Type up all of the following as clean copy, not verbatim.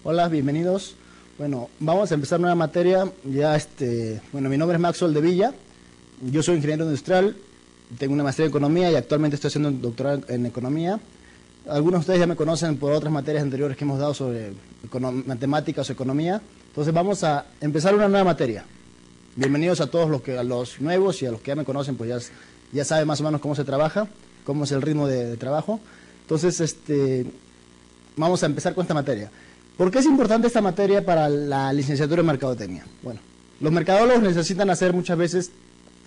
Hola, bienvenidos. Bueno, vamos a empezar nueva materia. Bueno, mi nombre es Maxwell de Villa. Yo soy ingeniero industrial, tengo una maestría en economía y actualmente estoy haciendo un doctorado en economía. Algunos de ustedes ya me conocen por otras materias anteriores que hemos dado sobre matemáticas o economía. Entonces vamos a empezar una nueva materia. Bienvenidos a todos a los nuevos y a los que ya me conocen, pues ya saben más o menos cómo se trabaja, cómo es el ritmo de trabajo. Entonces, vamos a empezar con esta materia. ¿Por qué es importante esta materia para la licenciatura en mercadotecnia? Bueno, los mercadólogos necesitan hacer muchas veces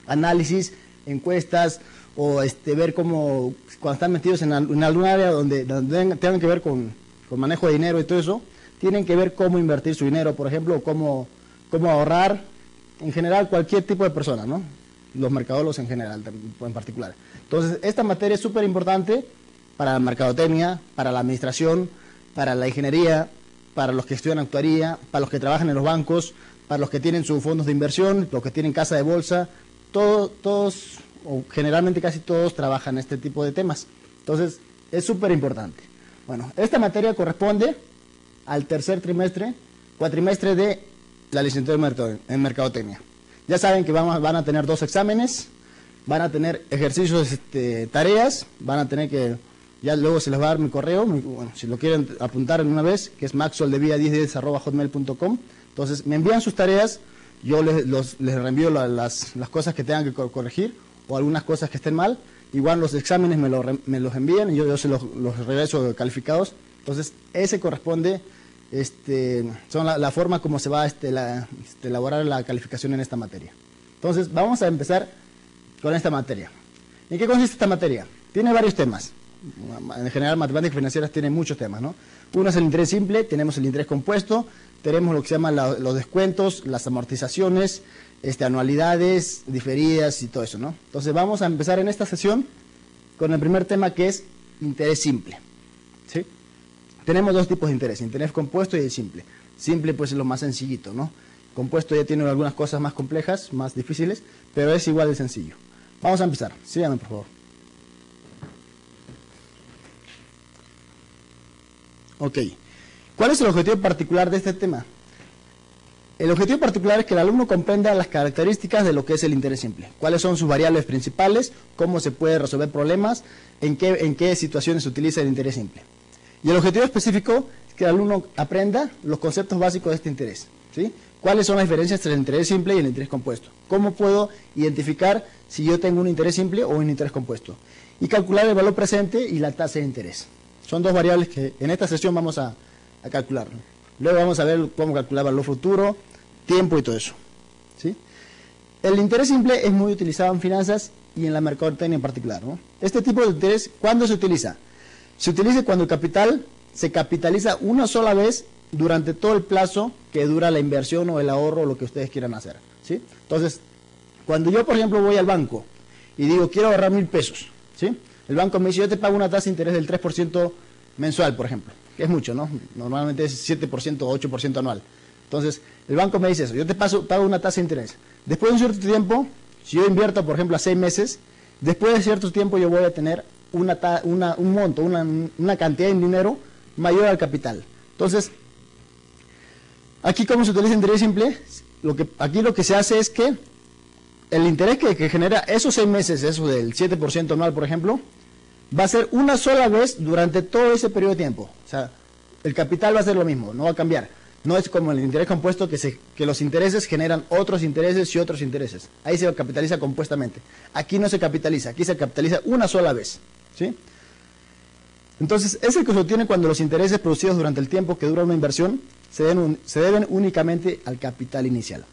análisis, encuestas, o ver cómo, cuando están metidos en algún área donde tengan que ver con manejo de dinero y todo eso, tienen que ver cómo invertir su dinero, por ejemplo, o cómo ahorrar, en general, cualquier tipo de persona, ¿no? Los mercadólogos en general, en particular. Entonces, esta materia es súper importante para la mercadotecnia, para la administración, para la ingeniería, para los que estudian actuaría, para los que trabajan en los bancos, para los que tienen sus fondos de inversión, los que tienen casa de bolsa, todos, o generalmente casi todos, trabajan este tipo de temas. Entonces, es súper importante. Bueno, esta materia corresponde al tercer cuatrimestre de la licenciatura en mercadotecnia. Ya saben que van a tener 2 exámenes, van a tener ejercicios, tareas, van a tener que... Ya luego se les va a dar mi correo, bueno, si lo quieren apuntar en una vez, que es maxwelldevilla1010@hotmail.com. Entonces me envían sus tareas, yo les reenvío las cosas que tengan que corregir o algunas cosas que estén mal. Igual los exámenes me los envían y yo se los regreso calificados. Entonces ese corresponde, son la forma como se va a elaborar la calificación en esta materia. Entonces vamos a empezar con esta materia. ¿En qué consiste esta materia? Tiene varios temas. En general, matemáticas financieras tienen muchos temas, ¿no? Uno es el interés simple, tenemos el interés compuesto, tenemos lo que se llama los descuentos, las amortizaciones, anualidades, diferidas y todo eso, ¿no? Entonces vamos a empezar en esta sesión con el primer tema, que es interés simple, ¿sí? Tenemos 2 tipos de interés compuesto y el simple. Simple pues es lo más sencillito, ¿no? Compuesto ya tiene algunas cosas más complejas, más difíciles, pero es igual de sencillo. Vamos a empezar, síganme por favor. Ok, ¿cuál es el objetivo particular de este tema? El objetivo particular es que el alumno comprenda las características de lo que es el interés simple. Cuáles son sus variables principales, cómo se puede resolver problemas, en qué situaciones se utiliza el interés simple. Y el objetivo específico es que el alumno aprenda los conceptos básicos de este interés, ¿sí? ¿Cuáles son las diferencias entre el interés simple y el interés compuesto? ¿Cómo puedo identificar si yo tengo un interés simple o un interés compuesto? Y calcular el valor presente y la tasa de interés. Son 2 variables que en esta sesión vamos a calcular. Luego vamos a ver cómo calcular valor futuro, tiempo y todo eso, ¿sí? El interés simple es muy utilizado en finanzas y en la mercadotecnia en particular, ¿no? Este tipo de interés, ¿cuándo se utiliza? Se utiliza cuando el capital se capitaliza una sola vez durante todo el plazo que dura la inversión o el ahorro o lo que ustedes quieran hacer, ¿sí? Entonces, cuando yo, por ejemplo, voy al banco y digo, quiero ahorrar 1,000 pesos, ¿sí? El banco me dice, yo te pago una tasa de interés del 3% mensual, por ejemplo, que es mucho, ¿no? Normalmente es 7% o 8% anual. Entonces, el banco me dice eso, yo te pago una tasa de interés. Después de un cierto tiempo, si yo invierto, por ejemplo, a 6 meses, después de cierto tiempo yo voy a tener un monto, una cantidad de dinero mayor al capital. Entonces, aquí ¿cómo se utiliza el interés simple? Aquí lo que se hace es que el interés que genera esos 6 meses, eso del 7% anual, por ejemplo, va a ser una sola vez durante todo ese periodo de tiempo. O sea, el capital va a ser lo mismo, no va a cambiar. No es como el interés compuesto que los intereses generan otros intereses y otros intereses. Ahí se capitaliza compuestamente. Aquí no se capitaliza, aquí se capitaliza una sola vez, ¿sí? Entonces, es el que se obtiene cuando los intereses producidos durante el tiempo que dura una inversión se deben únicamente al capital inicial.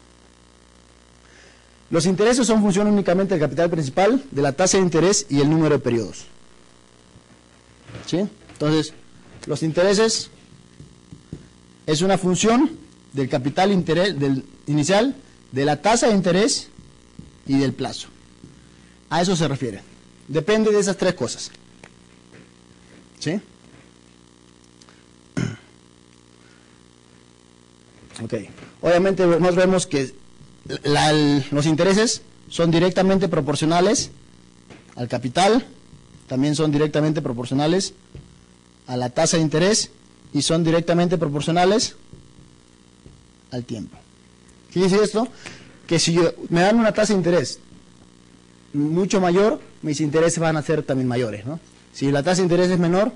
Los intereses son función únicamente del capital principal, de la tasa de interés y el número de periodos, ¿sí? Entonces, los intereses es una función del capital inicial, de la tasa de interés y del plazo. A eso se refiere. Depende de esas 3 cosas, ¿sí? Ok. Obviamente nos vemos que los intereses son directamente proporcionales al capital, también son directamente proporcionales a la tasa de interés y son directamente proporcionales al tiempo. ¿Qué dice esto? Que si me dan una tasa de interés mucho mayor, mis intereses van a ser también mayores, ¿no? Si la tasa de interés es menor,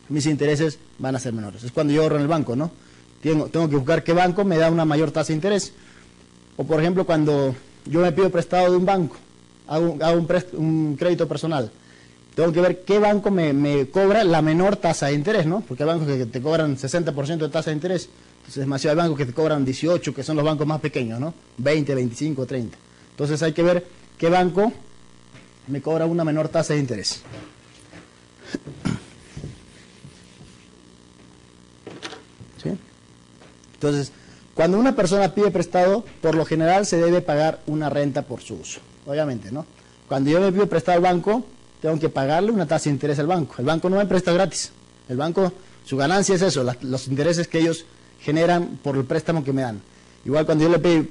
mis intereses van a ser menores. Es cuando yo ahorro en el banco, ¿no? Tengo que buscar qué banco me da una mayor tasa de interés. O por ejemplo, cuando yo me pido prestado de un banco, hago un crédito personal, tengo que ver qué banco me cobra la menor tasa de interés, ¿no? Porque hay bancos que te cobran 60% de tasa de interés. Entonces, demasiado hay bancos que te cobran 18, que son los bancos más pequeños, ¿no? 20, 25, 30. Entonces hay que ver qué banco me cobra una menor tasa de interés. ¿Sí? Entonces, cuando una persona pide prestado, por lo general se debe pagar una renta por su uso. Obviamente, ¿no? Cuando yo me pido prestado al banco, tengo que pagarle una tasa de interés al banco. El banco no me presta gratis. El banco, su ganancia es eso, los intereses que ellos generan por el préstamo que me dan. Igual cuando yo le pido,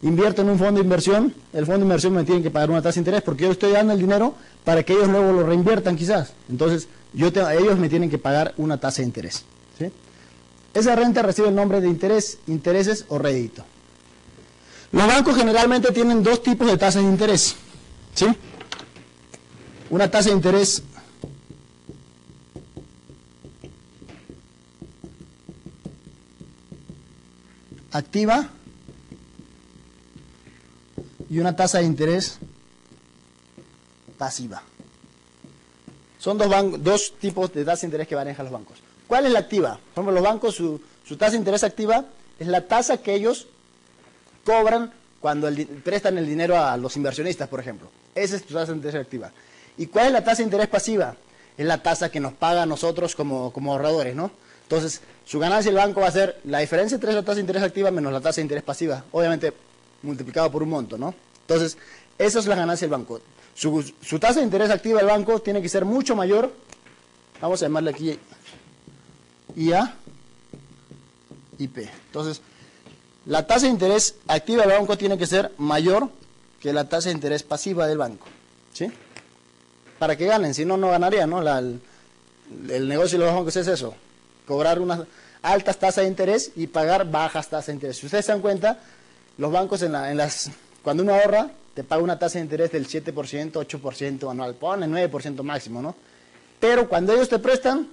invierto en un fondo de inversión, el fondo de inversión me tiene que pagar una tasa de interés porque yo estoy dando el dinero para que ellos luego lo reinviertan quizás. Entonces, ellos me tienen que pagar una tasa de interés. ¿Sí? Esa renta recibe el nombre de interés, intereses o rédito. Los bancos generalmente tienen dos tipos de tasas de interés. ¿Sí? Una tasa de interés activa y una tasa de interés pasiva. Son dos tipos de tasa de interés que manejan los bancos. ¿Cuál es la activa? Por ejemplo, los bancos, su tasa de interés activa es la tasa que ellos cobran cuando prestan el dinero a los inversionistas, por ejemplo. Esa es tu tasa de interés activa. ¿Y cuál es la tasa de interés pasiva? Es la tasa que nos paga a nosotros como ahorradores, ¿no? Entonces, su ganancia del banco va a ser la diferencia entre la tasa de interés activa menos la tasa de interés pasiva, obviamente multiplicado por un monto, ¿no? Entonces, esa es la ganancia del banco. Su tasa de interés activa del banco tiene que ser mucho mayor, vamos a llamarle aquí IA y P. Entonces, la tasa de interés activa del banco tiene que ser mayor que la tasa de interés pasiva del banco, ¿sí? Para que ganen, si no, no ganarían, ¿no? El negocio de los bancos es eso, cobrar unas altas tasas de interés y pagar bajas tasas de interés. Si ustedes se dan cuenta, los bancos cuando uno ahorra, te paga una tasa de interés del 7%, 8% anual, ponen 9% máximo, ¿no? Pero cuando ellos te prestan,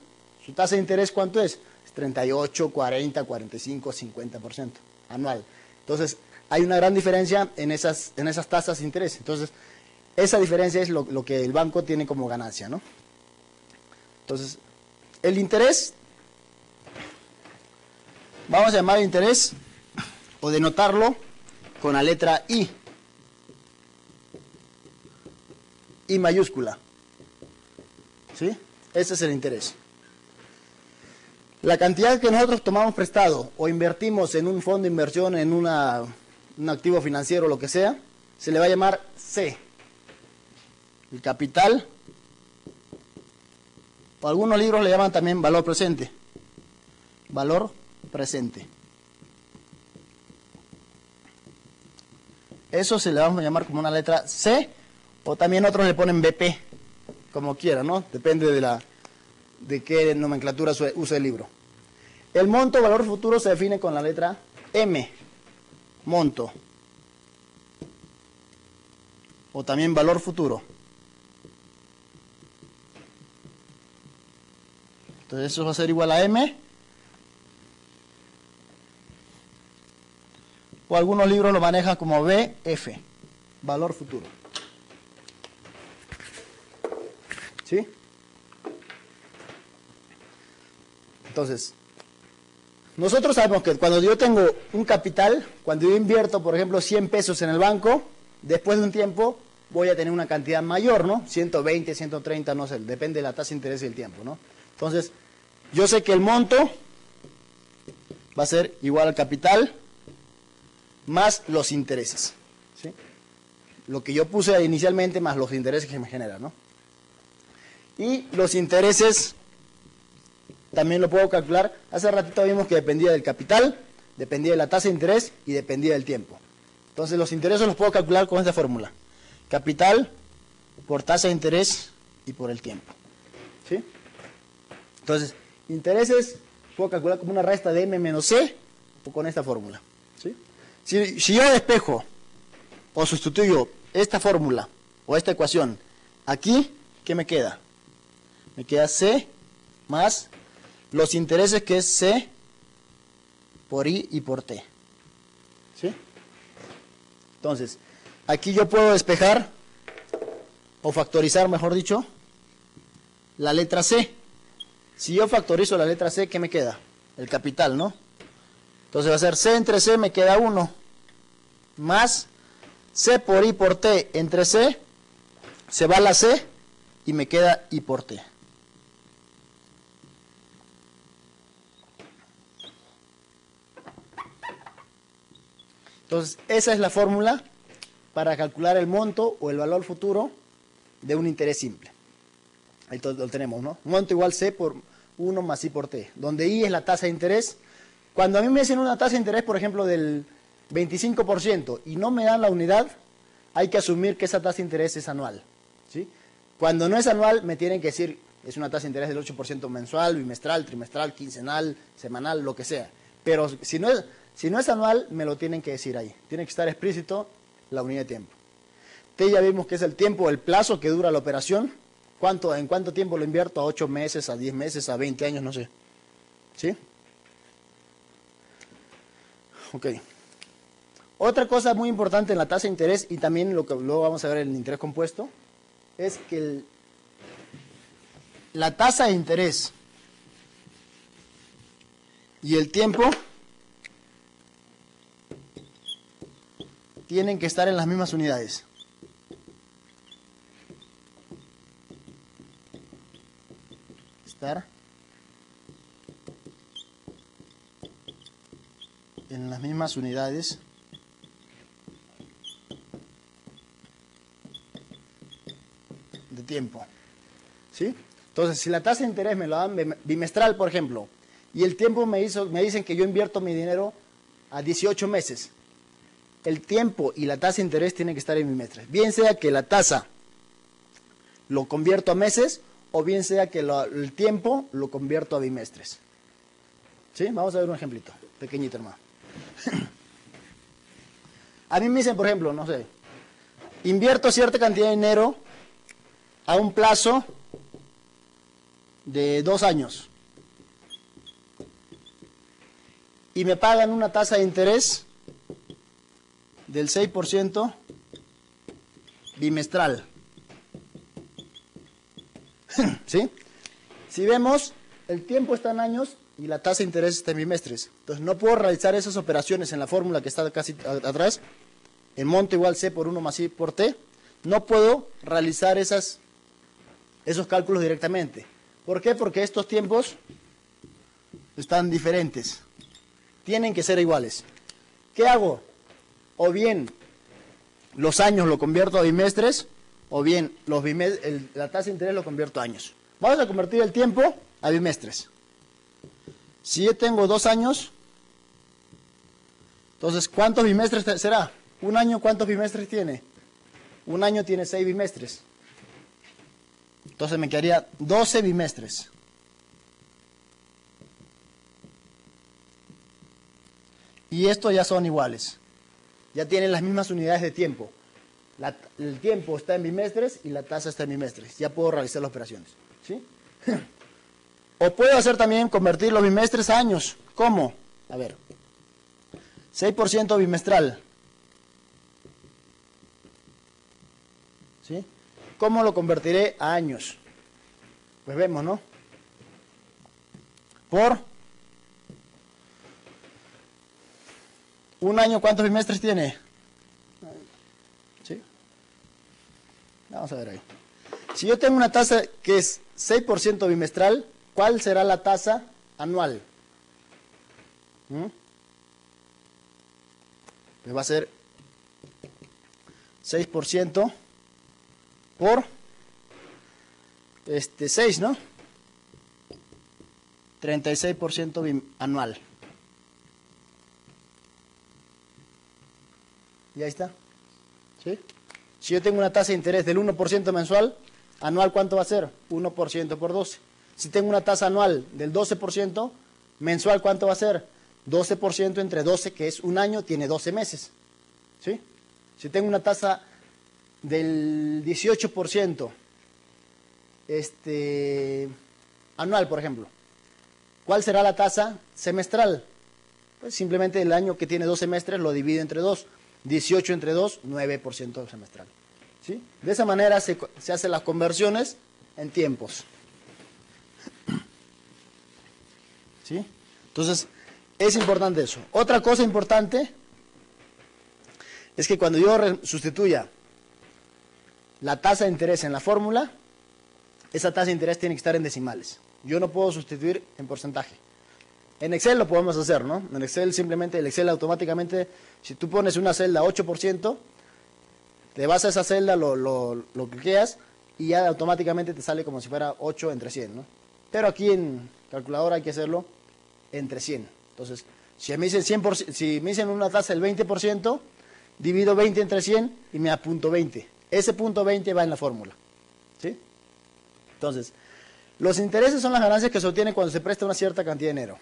su tasa de interés, ¿cuánto es? Es 38, 40, 45, 50% anual. Entonces, hay una gran diferencia en esas tasas de interés. Entonces, esa diferencia es lo que el banco tiene como ganancia, ¿no? Entonces, el interés, vamos a llamar interés o denotarlo con la letra I. I mayúscula. ¿Sí? Ese es el interés. La cantidad que nosotros tomamos prestado o invertimos en un fondo de inversión, en un activo financiero, lo que sea, se le va a llamar C. El capital, o algunos libros le llaman también valor presente. Valor presente. Eso se le vamos a llamar como una letra C, o también otros le ponen BP, como quieran, ¿no? Depende de qué nomenclatura use el libro. El monto valor futuro se define con la letra M, monto, o también valor futuro. Entonces eso va a ser igual a M, o algunos libros lo manejan como BF, valor futuro. ¿Sí? Entonces, nosotros sabemos que cuando yo tengo un capital, cuando yo invierto, por ejemplo, 100 pesos en el banco, después de un tiempo voy a tener una cantidad mayor, ¿no? 120, 130, no sé, depende de la tasa de interés y el tiempo, ¿no? Entonces, yo sé que el monto va a ser igual al capital más los intereses, ¿sí? Lo que yo puse inicialmente más los intereses que me generan, ¿no? Y los intereses también lo puedo calcular. Hace ratito vimos que dependía del capital, dependía de la tasa de interés y dependía del tiempo. Entonces los intereses los puedo calcular con esta fórmula. Capital por tasa de interés y por el tiempo. ¿Sí? Entonces, intereses puedo calcular como una resta de m menos c o con esta fórmula. ¿Sí? Si yo despejo o sustituyo esta fórmula o esta ecuación aquí, ¿qué me queda? Me queda c más los intereses, que es c por i y por t. ¿Sí? Entonces, aquí yo puedo despejar o factorizar, mejor dicho, la letra c. Si yo factorizo la letra c, ¿qué me queda? El capital, ¿no? Entonces va a ser c entre c, me queda 1, más c por i por t entre c, se va la c y me queda i por t. Entonces, esa es la fórmula para calcular el monto o el valor futuro de un interés simple. Ahí lo tenemos, ¿no? Monto igual c por 1 más i por t, donde i es la tasa de interés. Cuando a mí me dicen una tasa de interés, por ejemplo, del 25% y no me dan la unidad, hay que asumir que esa tasa de interés es anual, ¿sí? Cuando no es anual, me tienen que decir, es una tasa de interés del 8% mensual, bimestral, trimestral, quincenal, semanal, lo que sea. Pero si no es anual, me lo tienen que decir ahí. Tiene que estar explícito la unidad de tiempo. T ya vimos que es el tiempo, el plazo que dura la operación. ¿En cuánto tiempo lo invierto? A 8 meses, a 10 meses, a 20 años, no sé. ¿Sí? Ok. Otra cosa muy importante en la tasa de interés, y también lo que luego vamos a ver en el interés compuesto, es que la tasa de interés y el tiempo tienen que estar en las mismas unidades. Estar en las mismas unidades de tiempo. ¿Sí? Entonces, si la tasa de interés me lo dan bimestral, por ejemplo, y el tiempo me dicen que yo invierto mi dinero a 18 meses, el tiempo y la tasa de interés tienen que estar en bimestres. Bien sea que la tasa lo convierto a meses, o bien sea que el tiempo lo convierto a bimestres. ¿Sí? Vamos a ver un ejemplito, pequeñito hermano. A mí me dicen, por ejemplo, no sé, invierto cierta cantidad de dinero a un plazo de 2 años y me pagan una tasa de interés del 6% bimestral. ¿Sí? Si vemos, el tiempo está en años y la tasa de interés está en bimestres. Entonces no puedo realizar esas operaciones en la fórmula que está casi atrás, en monto igual c por 1 más i por t. No puedo realizar esos cálculos directamente. ¿Por qué? Porque estos tiempos están diferentes. Tienen que ser iguales. ¿Qué hago? O bien los años lo convierto a bimestres, o bien la tasa de interés lo convierto a años. Vamos a convertir el tiempo a bimestres. Si yo tengo 2 años, entonces, ¿cuántos bimestres será? ¿Un año cuántos bimestres tiene? Un año tiene 6 bimestres. Entonces me quedaría 12 bimestres. Y estos ya son iguales. Ya tienen las mismas unidades de tiempo. El tiempo está en bimestres y la tasa está en bimestres. Ya puedo realizar las operaciones. ¿Sí? O puedo hacer también convertir los bimestres a años. ¿Cómo? A ver. 6% bimestral. ¿Sí? ¿Cómo lo convertiré a años? Pues vemos, ¿no? Por un año, ¿cuántos bimestres tiene? ¿Sí? Vamos a ver ahí. Si yo tengo una tasa que es 6% bimestral, ¿cuál será la tasa anual? Pues va a ser 6% por 6, ¿no? 36% anual. Y ahí está. ¿Sí? Si yo tengo una tasa de interés del 1% mensual, anual, ¿cuánto va a ser? 1% por 12. Si tengo una tasa anual del 12%, mensual, ¿cuánto va a ser? 12% entre 12, que es un año, tiene 12 meses. ¿Sí? Si tengo una tasa del 18%, anual, por ejemplo, ¿cuál será la tasa semestral? Pues simplemente el año que tiene 2 semestres lo divido entre 2. 18 entre 2, 9% semestral. ¿Sí? De esa manera se hacen las conversiones en tiempos. ¿Sí? Entonces, es importante eso. Otra cosa importante es que cuando yo sustituya la tasa de interés en la fórmula, esa tasa de interés tiene que estar en decimales. Yo no puedo sustituir en porcentaje. En Excel lo podemos hacer, ¿no? En Excel simplemente, el Excel automáticamente, si tú pones una celda 8%, te vas a esa celda, lo cliqueas y ya automáticamente te sale como si fuera 8 entre 100, ¿no? Pero aquí en calculadora hay que hacerlo entre 100. Entonces, si me dicen 100%, si me dicen una tasa del 20%, divido 20 entre 100 y me da punto 20. Ese punto 20 va en la fórmula. ¿Sí? Entonces, los intereses son las ganancias que se obtienen cuando se presta una cierta cantidad de dinero.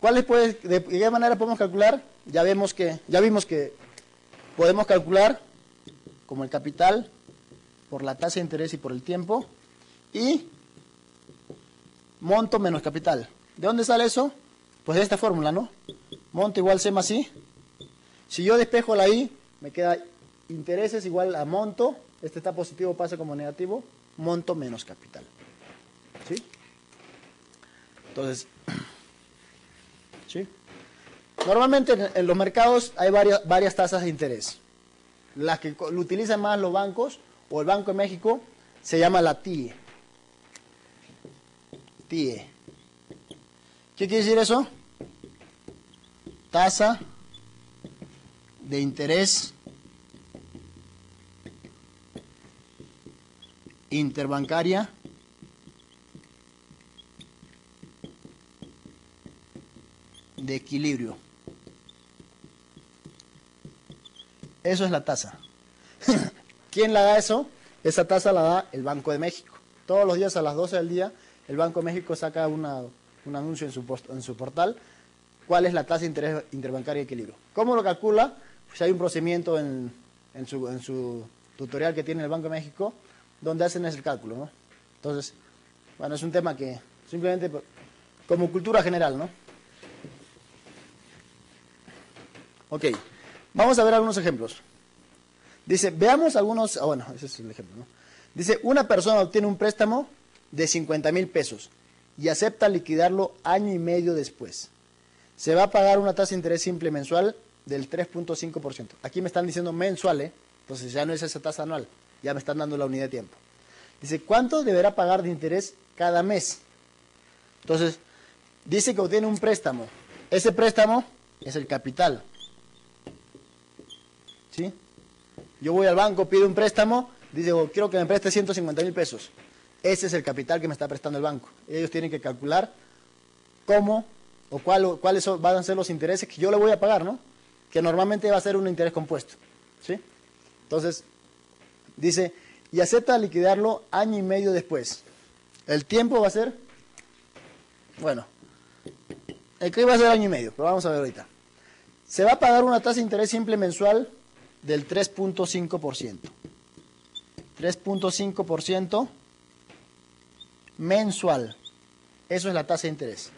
¿De qué manera podemos calcular? Ya vimos que podemos calcular como el capital por la tasa de interés y por el tiempo y monto menos capital. ¿De dónde sale eso? Pues de esta fórmula, ¿no? Monto igual C más I. Si yo despejo la I, me queda intereses igual a monto. Este está positivo, pasa como negativo. Monto menos capital. ¿Sí? Entonces, ¿sí? Normalmente en los mercados hay varias tasas de interés. Las que lo utilizan más los bancos o el Banco de México se llama la TIE. TIE. ¿Qué quiere decir eso? Tasa de interés interbancaria de equilibrio. Eso es la tasa. ¿Quién la da eso? Esa tasa la da el Banco de México. Todos los días a las 12 del día el Banco de México saca un anuncio en su portal. ¿Cuál es la tasa de interés interbancaria de equilibrio? ¿Cómo lo calcula? Pues hay un procedimiento en su tutorial que tiene el Banco de México donde hacen ese cálculo, ¿no? Entonces, bueno, es un tema que simplemente como cultura general, ¿no? Ok, vamos a ver algunos ejemplos. Dice, veamos algunos, bueno, ese es el ejemplo, ¿no? Dice, una persona obtiene un préstamo de 50,000 pesos y acepta liquidarlo año y medio después. Se va a pagar una tasa de interés simple mensual del 3.5%. Aquí me están diciendo mensual, ¿eh? Entonces ya no es esa tasa anual, ya me están dando la unidad de tiempo. Dice, ¿cuánto deberá pagar de interés cada mes? Entonces, dice que obtiene un préstamo. Ese préstamo es el capital. ¿Sí? Yo voy al banco, pido un préstamo, dice, quiero que me preste 150,000 pesos. Ese es el capital que me está prestando el banco. Ellos tienen que calcular cómo o cuáles van a ser los intereses que yo le voy a pagar, ¿no? Que normalmente va a ser un interés compuesto. ¿Sí? Entonces, dice, y acepta liquidarlo año y medio después. El tiempo va a ser, bueno, el que va a ser año y medio, pero vamos a ver ahorita. Se va a pagar una tasa de interés simple mensual del 3.5%. 3.5% mensual. Eso es la tasa de interés.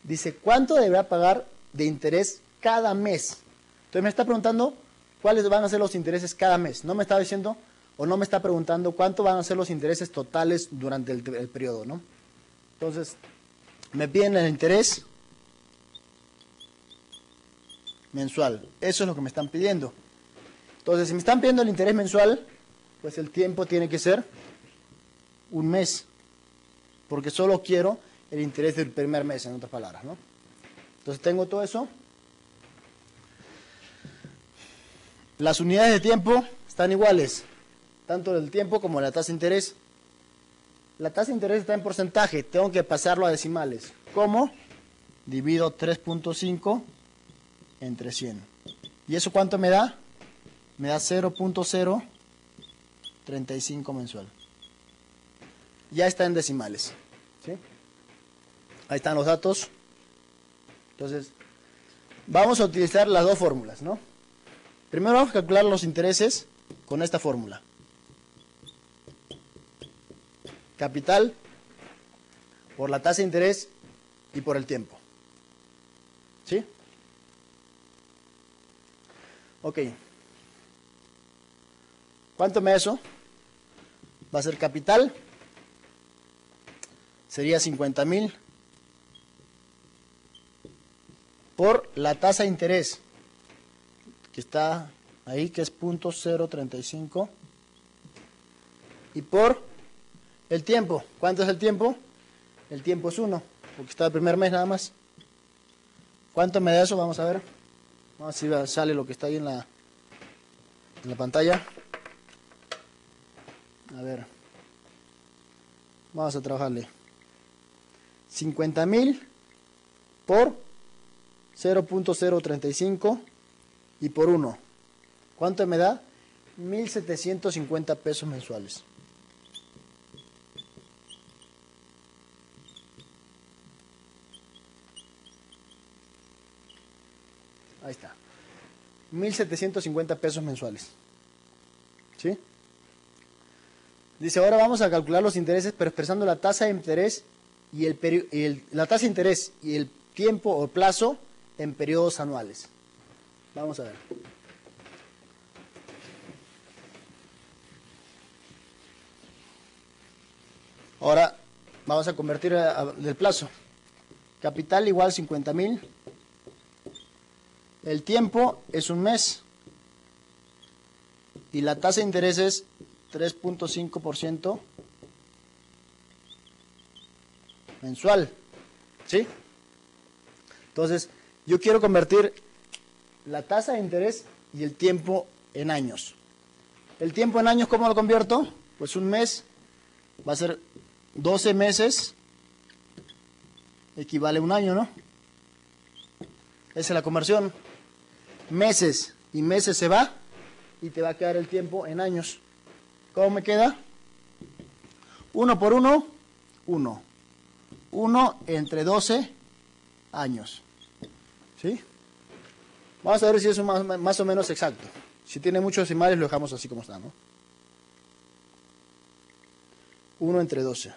Dice, ¿cuánto deberá pagar de interés cada mes? Entonces me está preguntando cuáles van a ser los intereses cada mes. No me está diciendo o no me está preguntando cuánto van a ser los intereses totales durante el periodo, ¿no? Entonces, me piden el interés mensual. Eso es lo que me están pidiendo. Entonces, si me están pidiendo el interés mensual, pues el tiempo tiene que ser un mes. Porque solo quiero el interés del primer mes, en otras palabras, ¿no? Entonces, tengo todo eso. Las unidades de tiempo están iguales, tanto el tiempo como la tasa de interés. La tasa de interés está en porcentaje, tengo que pasarlo a decimales. ¿Cómo? Divido 3.5 entre 100. ¿Y eso cuánto me da? Me da 0.035 mensual. Ya está en decimales. ¿Sí? Ahí están los datos. Entonces, vamos a utilizar las dos fórmulas, ¿no? Primero vamos a calcular los intereses con esta fórmula. Capital por la tasa de interés y por el tiempo. ¿Sí? Ok. ¿Cuánto me da eso? Va a ser capital. Sería 50,000 por la tasa de interés que está ahí, que es 0.035, y por el tiempo. ¿Cuánto es el tiempo? El tiempo es 1, porque está el primer mes nada más. ¿Cuánto me da eso? Vamos a ver. Vamos a ver si sale lo que está ahí en la pantalla. A ver. Vamos a trabajarle. 50,000 por 0.035 y por 1. ¿Cuánto me da? 1.750 pesos mensuales. Ahí está. 1.750 pesos mensuales. ¿Sí? Dice, ahora vamos a calcular los intereses, pero expresando la tasa de interés y la tasa de interés y el tiempo o plazo en periodos anuales. Vamos a ver. Ahora vamos a convertir el plazo. Capital igual 50,000. El tiempo es un mes. Y la tasa de interés es 3.5% mensual. ¿Sí? Entonces, yo quiero convertir la tasa de interés y el tiempo en años. ¿El tiempo en años cómo lo convierto? Pues un mes va a ser 12 meses, equivale a un año, ¿no? Esa es la conversión. Meses y meses se va y te va a quedar el tiempo en años. ¿Cómo me queda? 1 por 1, 1. 1 entre 12 años. ¿Sí? Vamos a ver si eso es más o menos exacto. Si tiene muchos decimales lo dejamos así como está, ¿no? 1 entre 12.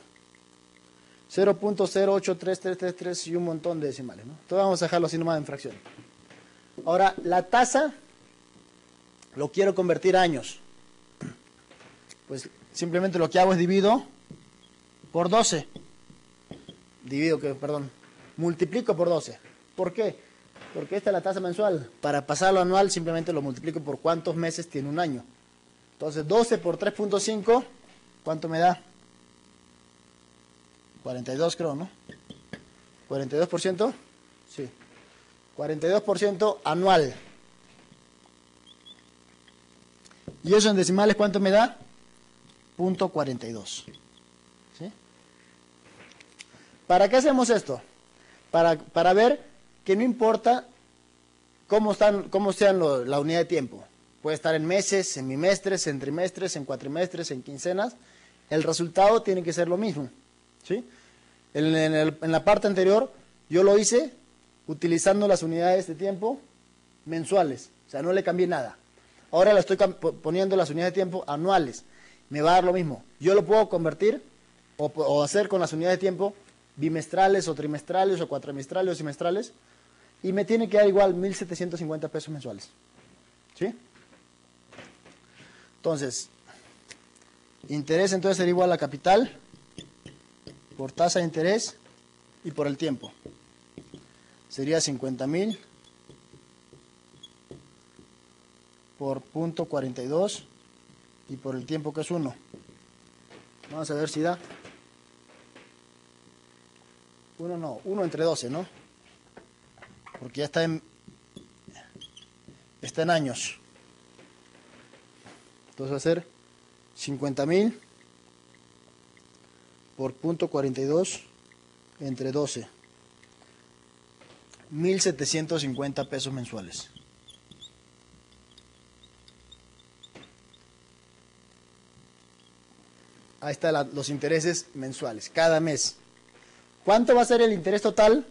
0.083333 y un montón de decimales, ¿no? Entonces vamos a dejarlo así nomás en fracción. Ahora, la tasa lo quiero convertir a años. Pues simplemente lo que hago es divido por 12. Multiplico por 12. ¿Por qué? Porque esta es la tasa mensual. Para pasarlo a anual simplemente lo multiplico por cuántos meses tiene un año. Entonces 12 por 3.5, ¿cuánto me da? 42 creo, ¿no? 42%, sí. 42% anual. ¿Y eso en decimales cuánto me da? 0.42. ¿Sí? ¿Para qué hacemos esto? Para ver que no importa cómo sean la unidad de tiempo. Puede estar en meses, en bimestres, en trimestres, en cuatrimestres, en quincenas. El resultado tiene que ser lo mismo. ¿Sí? En la parte anterior yo lo hice utilizando las unidades de tiempo mensuales. O sea, no le cambié nada. Ahora le estoy poniendo las unidades de tiempo anuales. Me va a dar lo mismo. Yo lo puedo convertir o hacer con las unidades de tiempo bimestrales o trimestrales o cuatrimestrales o semestrales. Y me tiene que dar igual 1.750 pesos mensuales. ¿Sí? Entonces, interés entonces sería igual a capital por tasa de interés y por el tiempo. Sería 50,000 por 0.42 y por el tiempo que es 1. Vamos a ver si da. 1 entre 12, ¿no? Porque ya está en años. Entonces va a ser 50,000 por 0.42 entre 12. 1.750 pesos mensuales. Ahí están los intereses mensuales, cada mes. ¿Cuánto va a ser el interés total?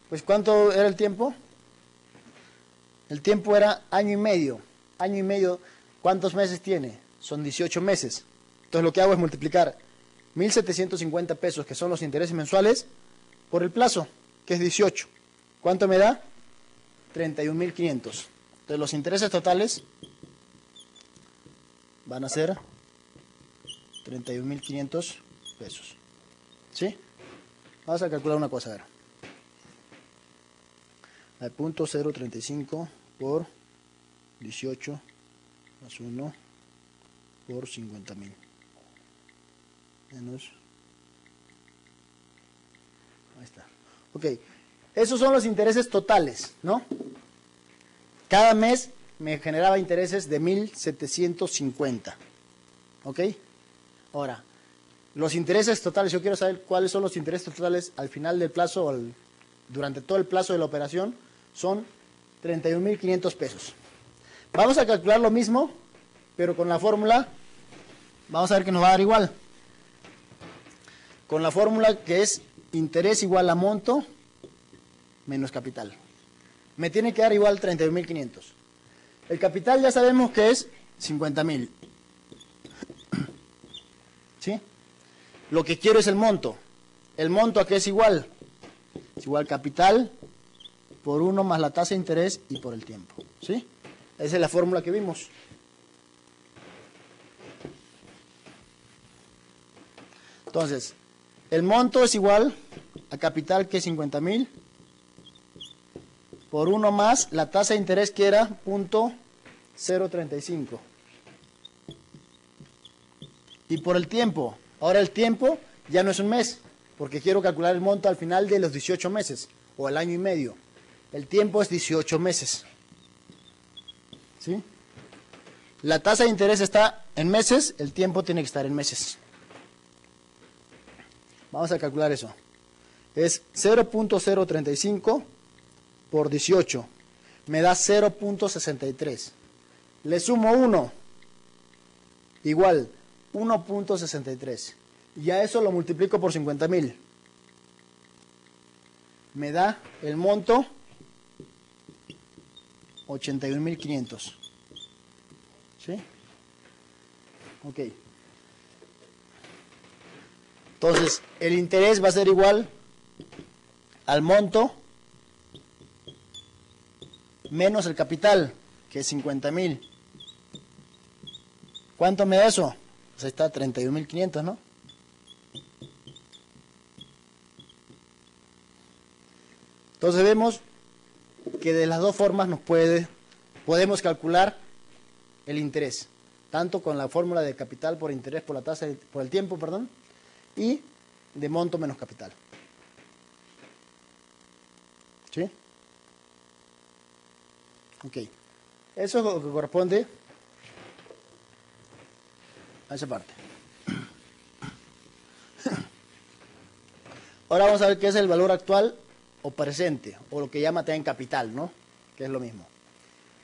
Pues ¿cuánto era el tiempo? El tiempo era año y medio. Año y medio, ¿cuántos meses tiene? Son 18 meses. Entonces lo que hago es multiplicar 1.750 pesos, que son los intereses mensuales, por el plazo, que es 18. ¿Cuánto me da? 31.500. Entonces los intereses totales van a ser 31.500 pesos. ¿Sí? Vamos a calcular una cosa, a ver. Al punto 0.35 por 18 más 1 por 50.000 menos. Ahí está. Ok, esos son los intereses totales, ¿no? Cada mes me generaba intereses de 1.750. ¿Ok? Ahora, los intereses totales, yo quiero saber cuáles son los intereses totales al final del plazo o durante todo el plazo de la operación, son 31.500 pesos. Vamos a calcular lo mismo, pero con la fórmula, vamos a ver que nos va a dar igual. Con la fórmula que es interés igual a monto menos capital. Me tiene que dar igual 31.500. El capital ya sabemos que es 50.000. ¿Sí? Lo que quiero es el monto. ¿El monto a qué es igual? Es igual capital por 1 más la tasa de interés y por el tiempo. ¿Sí? Esa es la fórmula que vimos. Entonces, el monto es igual a capital, que es 50.000, por 1 más la tasa de interés, que era 0.035. Y por el tiempo. Ahora el tiempo ya no es un mes, porque quiero calcular el monto al final de los 18 meses, o al año y medio. El tiempo es 18 meses. ¿Sí? La tasa de interés está en meses, el tiempo tiene que estar en meses. Vamos a calcular eso. Es 0.035 por 18. Me da 0.63. Le sumo 1. Igual 1.63. Y a eso lo multiplico por 50.000. Me da el monto 81.500. ¿Sí? Ok. Entonces, el interés va a ser igual al monto menos el capital, que es 50.000. ¿Cuánto me da eso? Pues ahí está, 31.500, ¿no? Entonces vemos que de las dos formas podemos calcular el interés, tanto con la fórmula de capital por interés por la tasa por el tiempo, perdón, y de monto menos capital. ¿Sí? Ok. Eso es lo que corresponde a esa parte. Ahora vamos a ver qué es el valor actual o presente, o lo que llama también capital, ¿no? Que es lo mismo.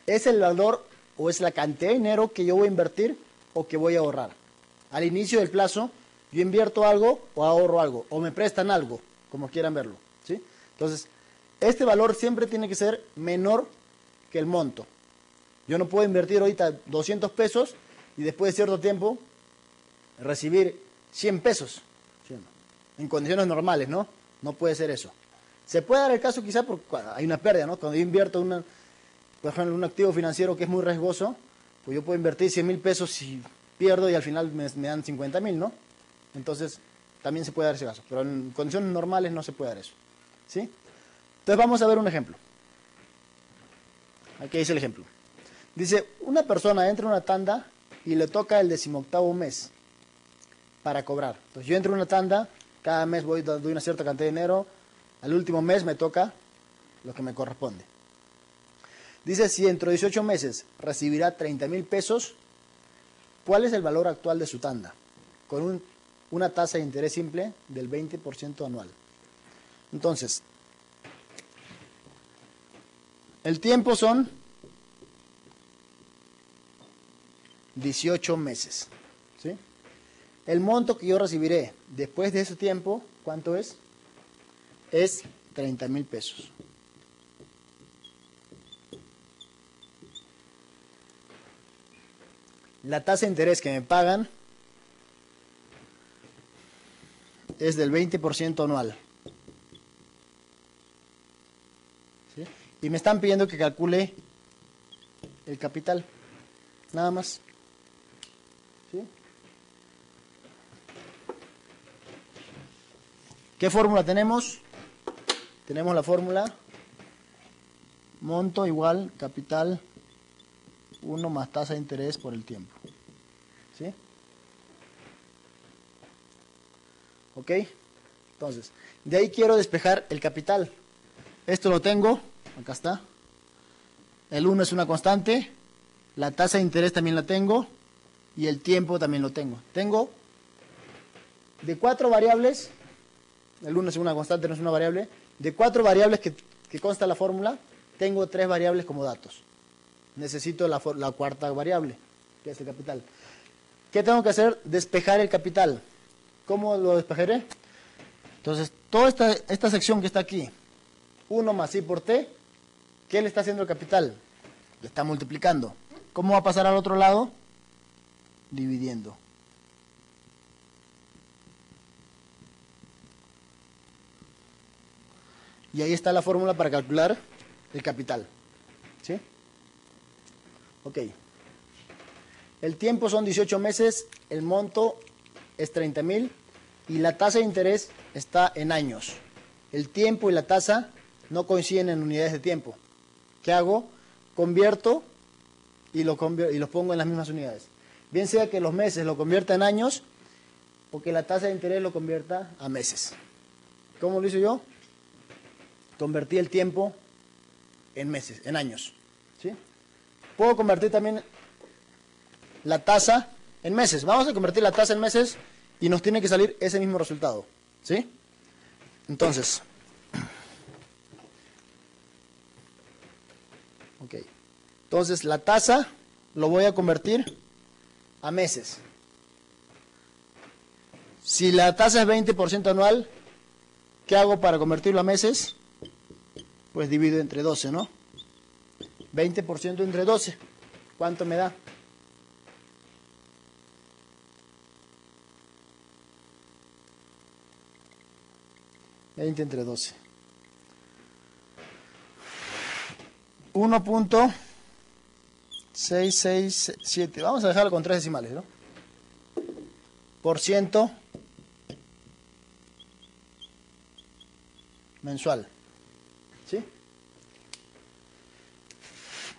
Es el valor o es la cantidad de dinero que yo voy a invertir o que voy a ahorrar. Al inicio del plazo, yo invierto algo o ahorro algo, o me prestan algo, como quieran verlo, ¿sí? Entonces, este valor siempre tiene que ser menor que el monto. Yo no puedo invertir ahorita 200 pesos y después de cierto tiempo recibir 100 pesos, ¿sí? En condiciones normales, ¿no? No puede ser eso. Se puede dar el caso quizá porque hay una pérdida, ¿no? Cuando yo invierto por ejemplo, un activo financiero que es muy riesgoso, pues yo puedo invertir 100.000 pesos y pierdo y al final me dan 50.000, ¿no? Entonces, también se puede dar ese caso. Pero en condiciones normales no se puede dar eso. ¿Sí? Entonces vamos a ver un ejemplo. Aquí dice el ejemplo. Dice, una persona entra en una tanda y le toca el 18º mes para cobrar. Entonces yo entro en una tanda, cada mes doy una cierta cantidad de dinero, al último mes me toca lo que me corresponde. Dice, si dentro de 18 meses recibirá 30.000 pesos, ¿cuál es el valor actual de su tanda? Con una tasa de interés simple del 20% anual. Entonces, el tiempo son 18 meses. ¿Sí? El monto que yo recibiré después de ese tiempo, ¿cuánto es? es 30,000 pesos. La tasa de interés que me pagan es del 20% anual. ¿Sí? Y me están pidiendo que calcule el capital, nada más. ¿Sí? ¿Qué fórmula tenemos? Tenemos la fórmula monto igual capital 1 más tasa de interés por el tiempo. ¿Sí? ¿Ok? Entonces, de ahí quiero despejar el capital. Esto lo tengo, acá está. El 1 es una constante, la tasa de interés también la tengo y el tiempo también lo tengo. Tengo de 4 variables, el 1 es una constante, no es una variable, de 4 variables que consta la fórmula, tengo 3 variables como datos. Necesito la cuarta variable, que es el capital. ¿Qué tengo que hacer? Despejar el capital. ¿Cómo lo despejaré? Entonces, toda esta sección que está aquí, 1 más I por T, ¿qué le está haciendo el capital? Le está multiplicando. ¿Cómo va a pasar al otro lado? Dividiendo. Y ahí está la fórmula para calcular el capital. ¿Sí? Ok. El tiempo son 18 meses, el monto es 30,000 y la tasa de interés está en años. El tiempo y la tasa no coinciden en unidades de tiempo. ¿Qué hago? Convierto y los pongo en las mismas unidades. Bien sea que los meses lo convierta en años o que la tasa de interés lo convierta a meses. ¿Cómo lo hice yo? Convertí el tiempo en meses, en años. ¿Sí? Puedo convertir también la tasa en meses. Vamos a convertir la tasa en meses y nos tiene que salir ese mismo resultado. ¿Sí? Entonces, ok. Entonces la tasa lo voy a convertir a meses. Si la tasa es 20% anual, ¿qué hago para convertirlo a meses? Pues divido entre 12, ¿no? 20% entre 12. ¿Cuánto me da? $20 entre 12. 1.667. Vamos a dejarlo con 3 decimales, ¿no? Por ciento mensual. ¿Sí?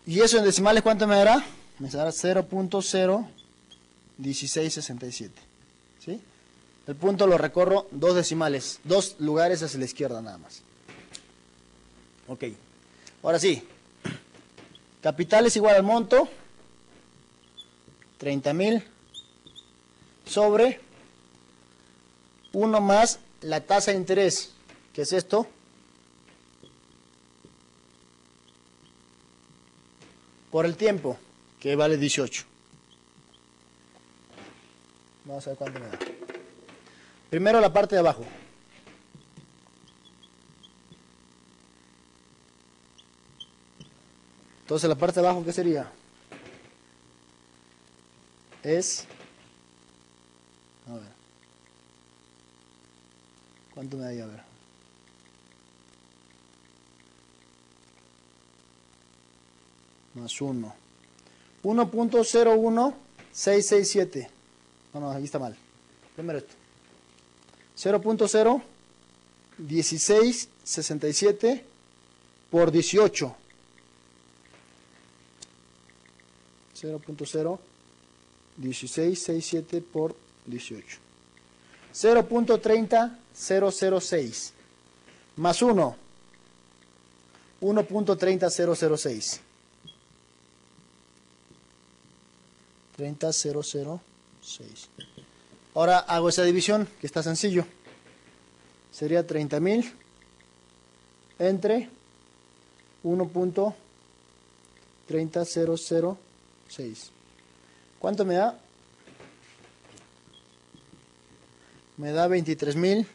¿Y eso en decimales cuánto me dará? Me dará 0.01667. ¿Sí? El punto lo recorro 2 decimales, 2 lugares hacia la izquierda nada más. Ok. Ahora sí. Capital es igual al monto, 30,000, sobre 1 más la tasa de interés, que es esto, por el tiempo, que vale 18. Vamos a ver cuánto me da. Primero la parte de abajo. Entonces la parte de abajo, ¿qué sería? Es, a ver, ¿cuánto me da ahí? A ver. Más 1. 1.01667. No, aquí está mal. Primero esto. 0.01667 por 18. 0.01667 por 18. 0.30006 más 1. 1.30006. 30006. Ahora hago esa división, que está sencillo. Sería 30,000 entre 1.30006. ¿Cuánto me da? Me da 23,000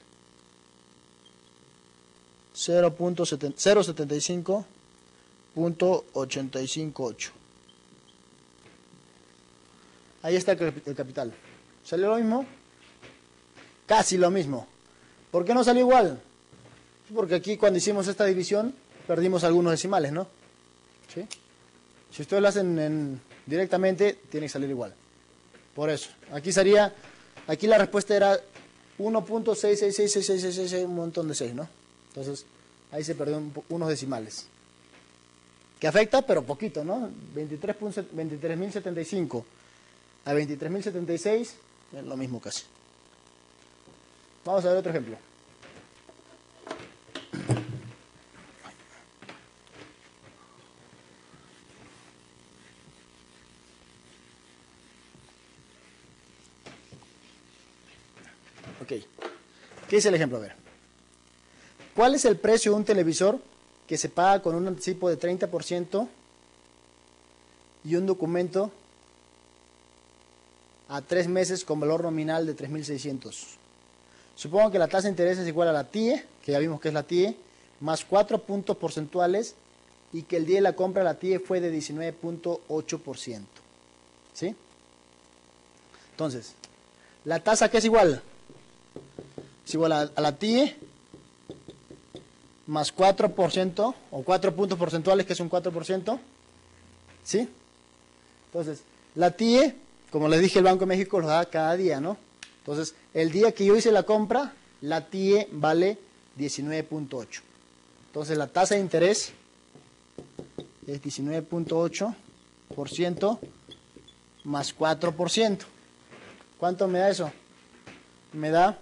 0.75.858. Ahí está el capital. ¿Salió lo mismo? Casi lo mismo. ¿Por qué no salió igual? Porque aquí cuando hicimos esta división perdimos algunos decimales, ¿no? ¿Sí? Si ustedes lo hacen directamente, tiene que salir igual. Por eso. Aquí la respuesta era 1.6666666, un montón de 6, ¿no? Entonces, ahí se perdió unos decimales. Que afecta, pero poquito, ¿no? 23.075 a 23.076 es lo mismo casi. Vamos a ver otro ejemplo. Ok. ¿Qué dice el ejemplo? A ver. ¿Cuál es el precio de un televisor que se paga con un anticipo de 30% y un documento a 3 meses con valor nominal de 3.600? Supongo que la tasa de interés es igual a la TIE, que ya vimos que es la TIE, más 4 puntos porcentuales y que el día de la compra la TIE fue de 19.8%. ¿Sí? Entonces, ¿la tasa qué es igual? Es igual a la TIE más 4% o 4 puntos porcentuales, que es un 4%. ¿Sí? Entonces, la TIE, como les dije, el Banco de México lo da cada día, ¿no? Entonces, el día que yo hice la compra, la TIE vale 19.8. Entonces, la tasa de interés es 19.8% más 4%. ¿Cuánto me da eso? Me da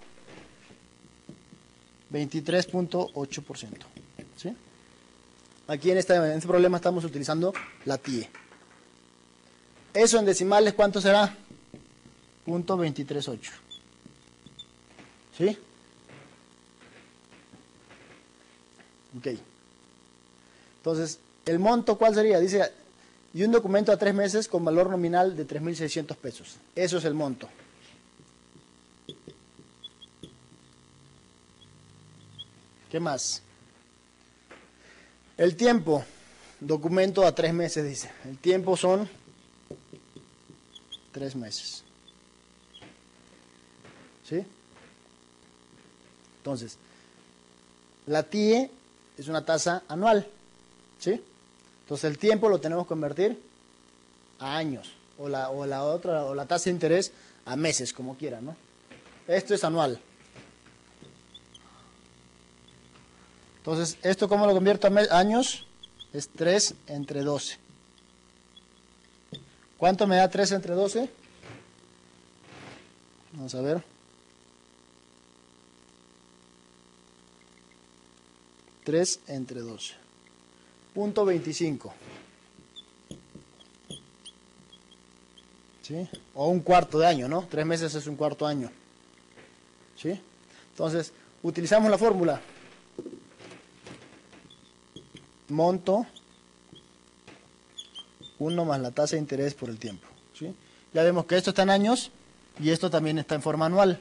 23.8%. ¿Sí? Aquí en este problema estamos utilizando la TIE. Eso en decimales, ¿cuánto será? 0.238. ¿Sí? Ok. Entonces, ¿el monto cuál sería? Dice, y un documento a 3 meses con valor nominal de 3.600 pesos. Eso es el monto. ¿Qué más? El tiempo. Documento a 3 meses, dice. El tiempo son 3 meses. ¿Sí? Entonces, la TIE es una tasa anual. ¿Sí? Entonces, el tiempo lo tenemos que convertir a años. O la tasa de interés a meses, como quieran, ¿no? Esto es anual. Entonces, ¿esto cómo lo convierto a años? Es 3 entre 12. ¿Cuánto me da 3 entre 12? Vamos a ver. 3 entre 12. Punto 25. ¿Sí? O un cuarto de año, ¿no? 3 meses es un cuarto año. ¿Sí? Entonces, utilizamos la fórmula. Monto 1 más la tasa de interés por el tiempo. ¿Sí? Ya vemos que esto está en años y esto también está en forma anual.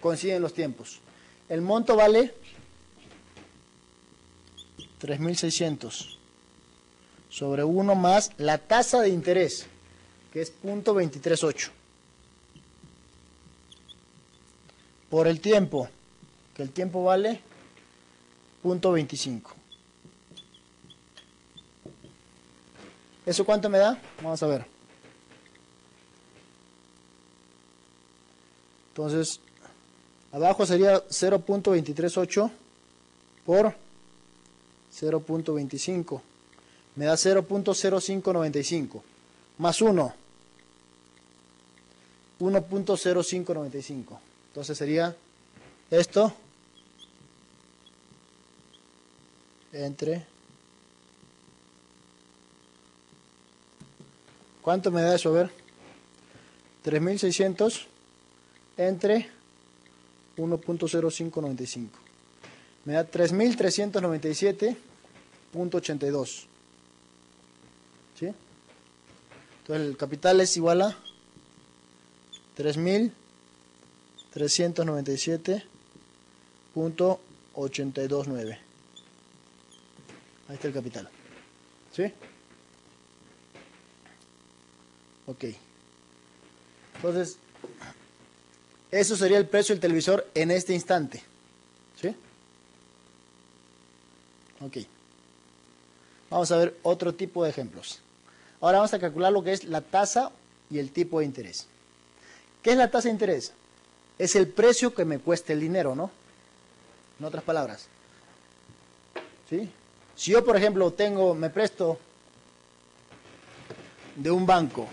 Coinciden los tiempos. El monto vale 3.600 sobre 1 más la tasa de interés, que es 0.238. Por el tiempo, que el tiempo vale 0.25. ¿Eso cuánto me da? Vamos a ver. Entonces, abajo sería 0.238 por 0.25. Me da 0.0595. Más 1. 1.0595. Entonces sería esto entre... ¿Cuánto me da eso? A ver. 3.600 entre 1.0595. Me da 3.397.82. ¿Sí? Entonces el capital es igual a 3.397.829. Ahí está el capital. ¿Sí? Ok. Entonces, eso sería el precio del televisor en este instante. ¿Sí? Ok. Vamos a ver otro tipo de ejemplos. Ahora vamos a calcular lo que es la tasa y el tipo de interés. ¿Qué es la tasa de interés? Es el precio que me cuesta el dinero, ¿no? En otras palabras. ¿Sí? Si yo, por ejemplo, me presto de un banco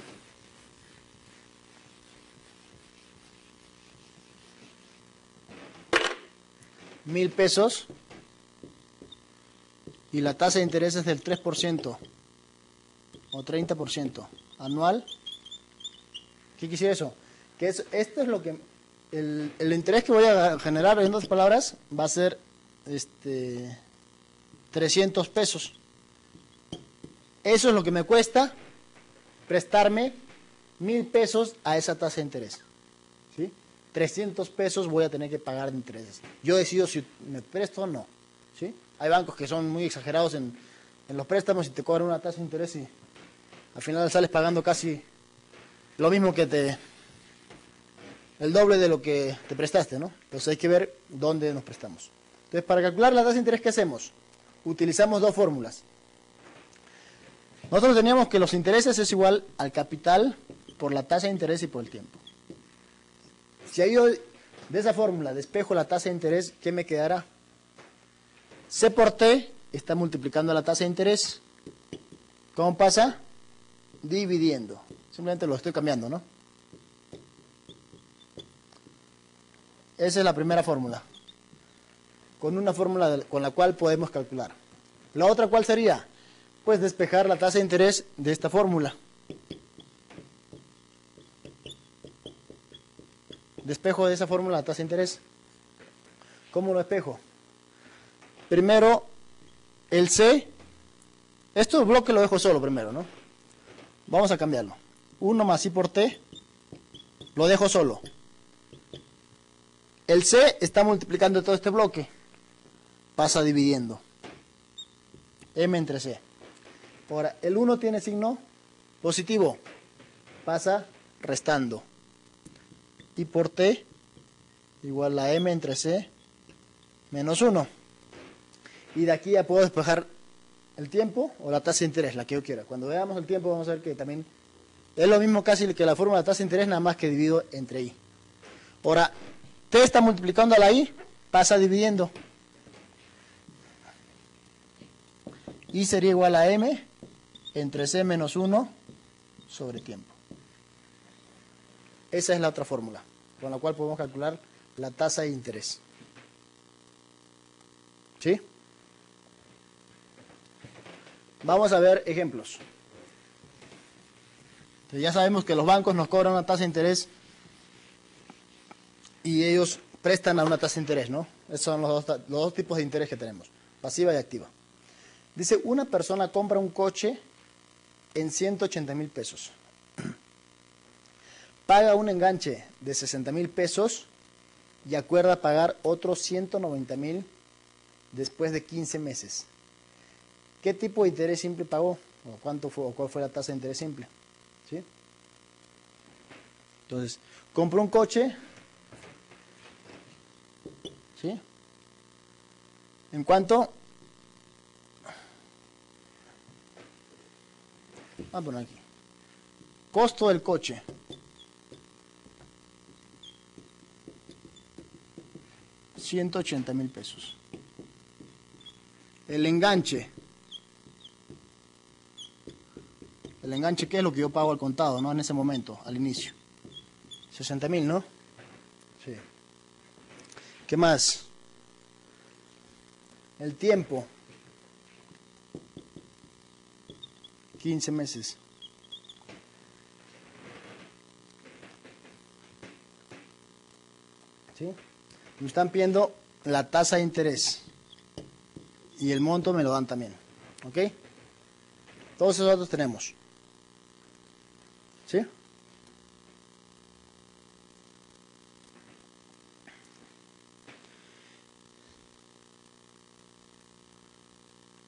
1,000 pesos y la tasa de interés es del 3% o 30% anual, ¿qué quisiera eso? Que esto es lo que el interés que voy a generar, en otras palabras, va a ser 300 pesos. Eso es lo que me cuesta prestarme 1,000 pesos a esa tasa de interés. ¿Sí? 300 pesos voy a tener que pagar de intereses. Yo decido si me presto o no. ¿Sí? Hay bancos que son muy exagerados en los préstamos y te cobran una tasa de interés y al final sales pagando casi lo mismo que el doble de lo que te prestaste, ¿no? Entonces hay que ver dónde nos prestamos. Entonces, para calcular la tasa de interés, ¿qué hacemos? Utilizamos dos fórmulas. Nosotros teníamos que los intereses es igual al capital por la tasa de interés y por el tiempo. Si yo de esa fórmula despejo la tasa de interés, ¿qué me quedará? C por T está multiplicando la tasa de interés. ¿Cómo pasa? Dividiendo. Simplemente lo estoy cambiando, ¿no? Esa es la primera fórmula. Con una fórmula con la cual podemos calcular. ¿La otra cuál sería? Pues despejar la tasa de interés de esta fórmula. Despejo de esa fórmula la tasa de interés. ¿Cómo lo despejo? Primero, el C. Este bloque lo dejo solo primero, ¿no? Vamos a cambiarlo. 1 más I por T. Lo dejo solo. El C está multiplicando todo este bloque. Pasa dividiendo. M entre C. Ahora, el 1 tiene signo positivo. Pasa restando. I por T igual a M entre C menos 1. Y de aquí ya puedo despejar el tiempo o la tasa de interés, la que yo quiera. Cuando veamos el tiempo vamos a ver que también es lo mismo casi que la fórmula de tasa de interés, nada más que dividido entre I. Ahora, T está multiplicando a la I, pasa dividiendo. I sería igual a M entre C menos 1 sobre tiempo. Esa es la otra fórmula, con la cual podemos calcular la tasa de interés. ¿Sí? Vamos a ver ejemplos. Entonces ya sabemos que los bancos nos cobran una tasa de interés y ellos prestan a una tasa de interés, ¿no? Esos son los dos tipos de interés que tenemos, pasiva y activa. Dice, una persona compra un coche en 180,000 pesos. Paga un enganche de 60,000 pesos y acuerda pagar otros 190,000 después de 15 meses. ¿Qué tipo de interés simple pagó? ¿O cuánto fue, o cuál fue la tasa de interés simple? ¿Sí? Entonces, compró un coche. ¿Sí? ¿En cuánto? Vamos a poner aquí. Costo del coche. $180,000. El enganche. El enganche, ¿qué es lo que yo pago al contado, no? En ese momento, al inicio. 60,000, ¿no? Sí. ¿Qué más? El tiempo. 15 meses. ¿Sí? Me están pidiendo la tasa de interés. Y el monto me lo dan también. ¿Ok? Todos esos datos tenemos. ¿Sí?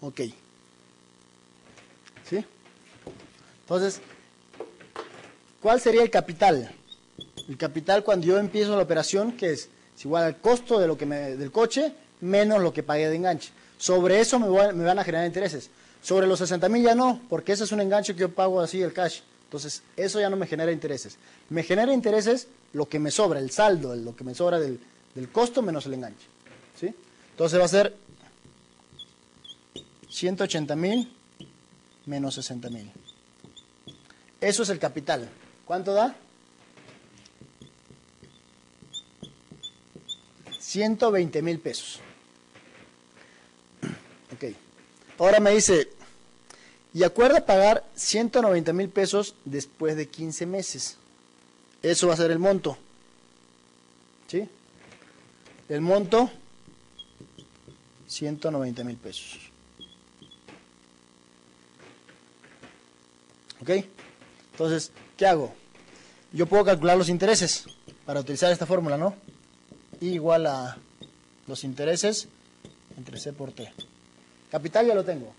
Ok. Entonces, ¿cuál sería el capital? El capital cuando yo empiezo la operación, que es igual al costo de del coche menos lo que pagué de enganche. Sobre eso me van a generar intereses. Sobre los 60.000 ya no, porque ese es un enganche que yo pago así el cash. Entonces, eso ya no me genera intereses. Me genera intereses lo que me sobra, el saldo, lo que me sobra del costo menos el enganche. ¿Sí? Entonces va a ser 180.000 menos 60.000. Eso es el capital. ¿Cuánto da? 120.000 pesos. Ok. Ahora me dice, y acuerda pagar 190.000 pesos después de 15 meses. Eso va a ser el monto. ¿Sí? El monto, 190.000 pesos. ¿Ok? Entonces, ¿qué hago? Yo puedo calcular los intereses para utilizar esta fórmula, ¿no? I igual a los intereses entre C por T. Capital ya lo tengo.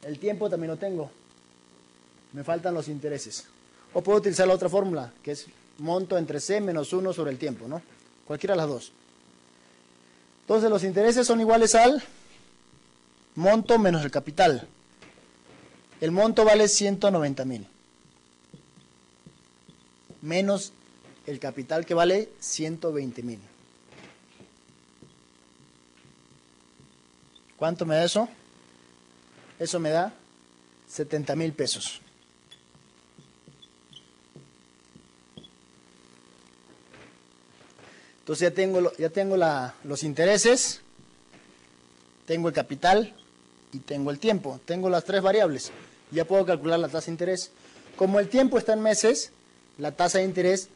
El tiempo también lo tengo. Me faltan los intereses. O puedo utilizar la otra fórmula, que es monto entre C menos 1 sobre el tiempo, ¿no? Cualquiera de las dos. Entonces los intereses son iguales al monto menos el capital. El monto vale 190.000. Menos el capital que vale 120.000. ¿Cuánto me da eso? Eso me da 70.000 pesos. Entonces ya tengo los intereses, tengo el capital y tengo el tiempo. Tengo las tres variables. Ya puedo calcular la tasa de interés. Como el tiempo está en meses, la tasa de interés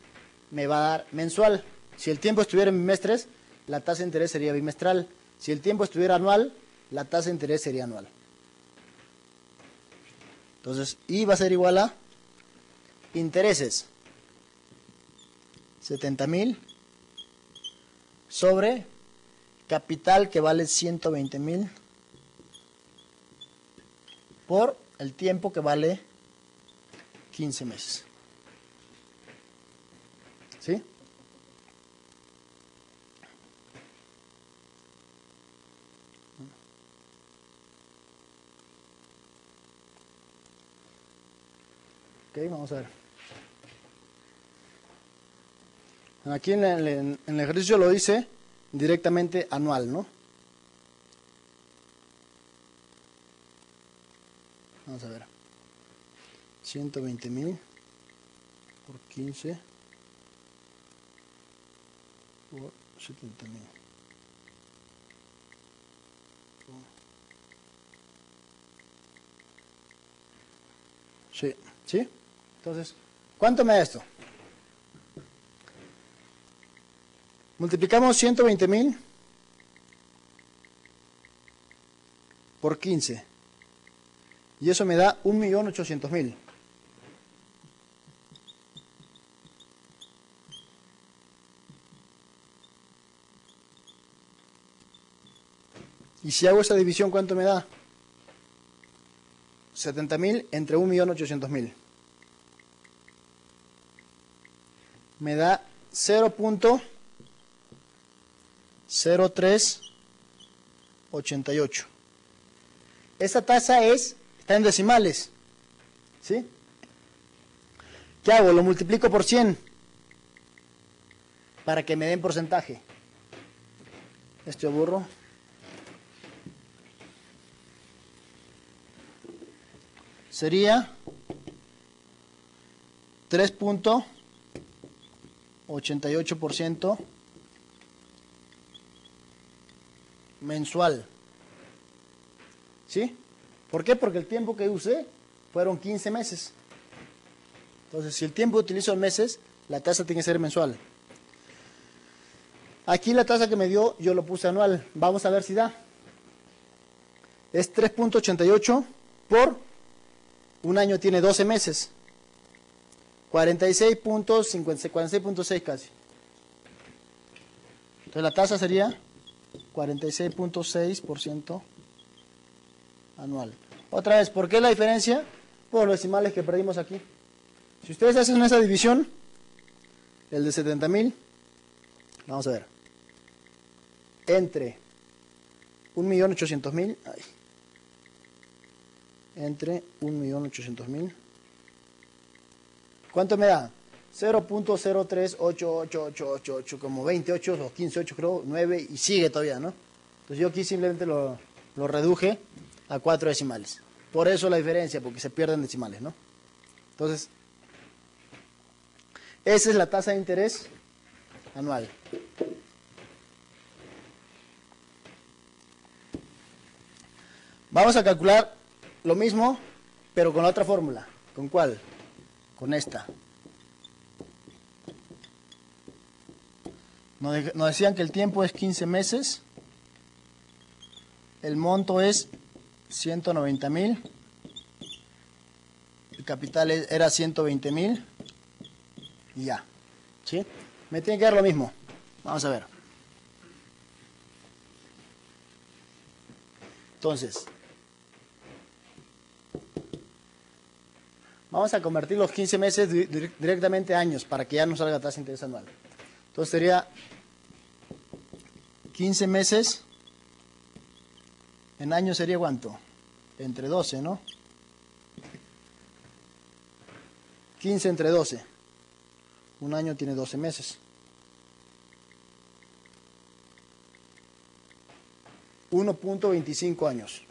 me va a dar mensual. Si el tiempo estuviera en bimestres, la tasa de interés sería bimestral. Si el tiempo estuviera anual, la tasa de interés sería anual. Entonces, I va a ser igual a intereses 70.000 sobre capital que vale 120.000 por el tiempo que vale 15 meses. ¿Sí? Ok, vamos a ver. Aquí en el ejercicio lo dice directamente anual, ¿no? Vamos a ver. 120.000 por 15 por 70.000. Sí, ¿sí? Entonces, ¿cuánto me da esto? Multiplicamos 120.000 por 15. Y eso me da 1.800.000. Y si hago esa división, ¿cuánto me da? 70.000 entre 1.800.000. Me da 0.0388. Esta tasa está en decimales. ¿Sí? ¿Qué hago? Lo multiplico por 100 para que me den porcentaje. Esto borro. Sería 3.88% mensual. ¿Sí? ¿Por qué? Porque el tiempo que usé fueron 15 meses. Entonces, si el tiempo utilizo en meses, la tasa tiene que ser mensual. Aquí la tasa que me dio, yo lo puse anual. Vamos a ver si da. Es 3.88 por un año tiene 12 meses. 46.6 casi. Entonces la tasa sería 46.6% anual. Otra vez, ¿por qué la diferencia? por los decimales que perdimos aquí. Si ustedes hacen esa división, el de 70.000, vamos a ver, entre 1.800.000, entre 1.800.000, ¿cuánto me da? 0.0388888, como 28 o 15.8 creo, 9 y sigue todavía, ¿no? Entonces yo aquí simplemente lo reduje a 4 decimales. Por eso la diferencia, porque se pierden decimales, ¿no? Entonces, esa es la tasa de interés anual. Vamos a calcular lo mismo, pero con la otra fórmula. ¿Con cuál? Con esta. Nos decían que el tiempo es 15 meses, el monto es 190.000, el capital era 120.000 y ya, ¿sí? Me tiene que dar lo mismo. Vamos a ver. Entonces, vamos a convertir los 15 meses directamente a años para que ya nos salga tasa de interés anual. Entonces sería 15 meses en años sería ¿cuánto? Entre 12, ¿no? 15 entre 12. Un año tiene 12 meses. 1.25 años.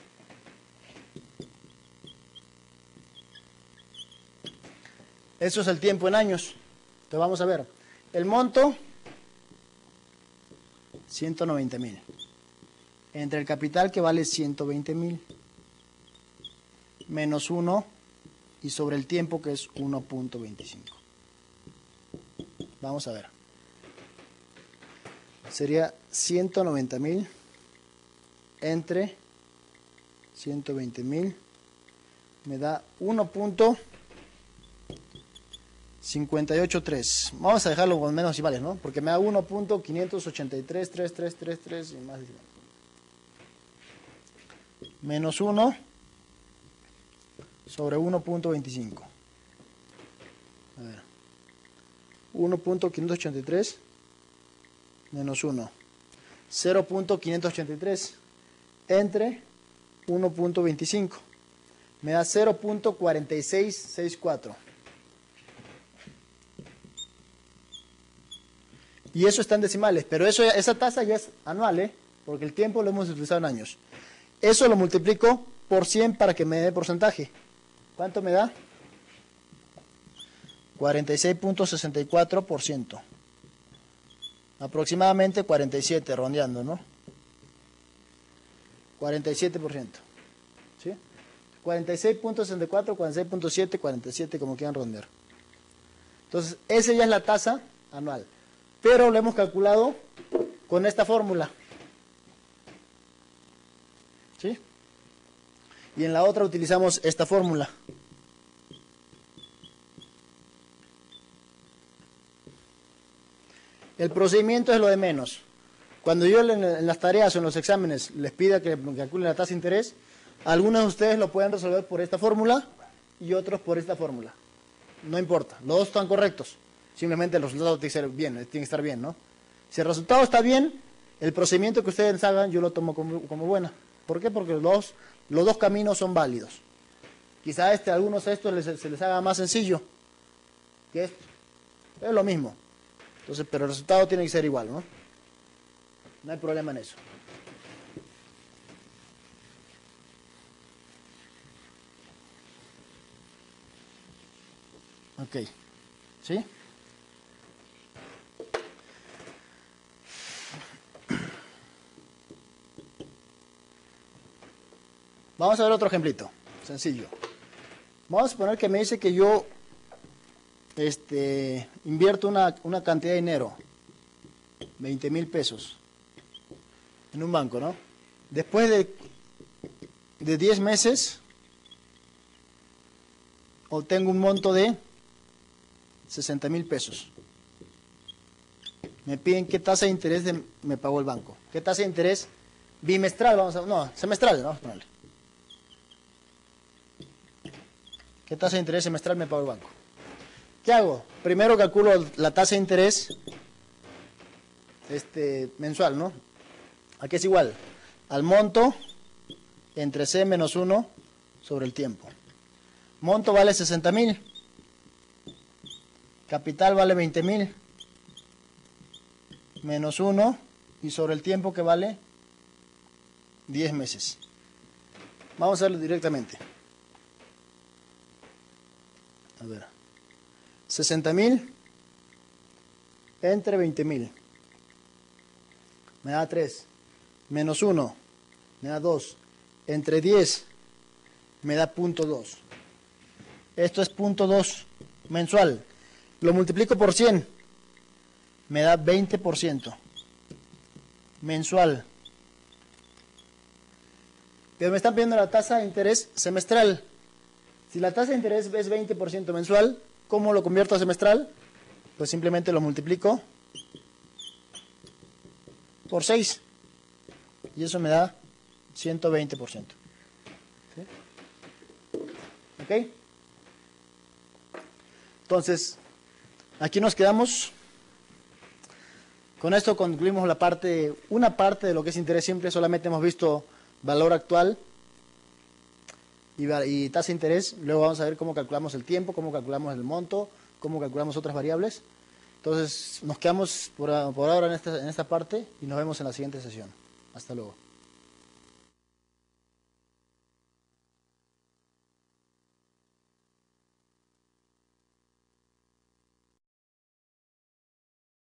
Eso es el tiempo en años. Entonces vamos a ver. El monto, 190.000. Entre el capital que vale 120.000. Menos 1 y sobre el tiempo que es 1.25. Vamos a ver. Sería 190.000 entre 120.000 me da 1.583. Vamos a dejarlo con menos decimales, ¿no? Porque me da 1.583.3333 y más decimales. Menos 1 sobre 1.25. A ver. 1.583 menos 1. 0.583 entre 1.25. Me da 0.4664. Y eso está en decimales, pero esa tasa ya es anual, ¿eh? Porque el tiempo lo hemos utilizado en años. Eso lo multiplico por 100 para que me dé porcentaje. ¿Cuánto me da? 46.64%. Aproximadamente 47, rondeando, ¿no? 47%. ¿Sí? 46.64, 46.7, 47, como quieran rondear. Entonces, esa ya es la tasa anual. Pero lo hemos calculado con esta fórmula. ¿Sí? Y en la otra utilizamos esta fórmula. El procedimiento es lo de menos. Cuando yo en las tareas o en los exámenes les pida que calculen la tasa de interés, algunos de ustedes lo pueden resolver por esta fórmula y otros por esta fórmula. No importa, los dos están correctos. Simplemente el resultado tiene que estar bien, ¿no? Si el resultado está bien, el procedimiento que ustedes hagan yo lo tomo como buena. ¿Por qué? Porque los dos caminos son válidos. Quizá algunos de estos se les haga más sencillo que esto. Es lo mismo. Entonces, pero el resultado tiene que ser igual, ¿no? No hay problema en eso. Ok. ¿Sí? Vamos a ver otro ejemplito. Sencillo. Vamos a suponer que me dice que yo invierto una cantidad de dinero, 20.000 pesos, en un banco, ¿no? Después de 10 meses, obtengo un monto de 60.000 pesos. Me piden qué tasa de interés me pagó el banco. ¿Qué tasa de interés bimestral? Semestral, vamos a ponerle. ¿Qué tasa de interés semestral me paga el banco? ¿Qué hago? Primero calculo la tasa de interés mensual, ¿no? Aquí es igual al monto entre C menos 1 sobre el tiempo. Monto vale 60.000. Capital vale 20.000. Menos 1 y sobre el tiempo que vale 10 meses. Vamos a hacerlo directamente. A ver. 60.000 entre 20.000. Me da 3. Menos 1. Me da 2. Entre 10. Me da 0.2. Esto es 0.2 mensual. Lo multiplico por 100. Me da 20%. Mensual. Pero me están pidiendo la tasa de interés semestral. Si la tasa de interés es 20% mensual, ¿cómo lo convierto a semestral? Pues simplemente lo multiplico por 6. Y eso me da 120%. ¿Sí? ¿Ok? Entonces, aquí nos quedamos. Con esto concluimos una parte de lo que es interés simple. Solamente hemos visto valor actual y tasa de interés. Luego vamos a ver cómo calculamos el tiempo, cómo calculamos el monto, cómo calculamos otras variables. Entonces nos quedamos por ahora en esta parte y nos vemos en la siguiente sesión. Hasta luego.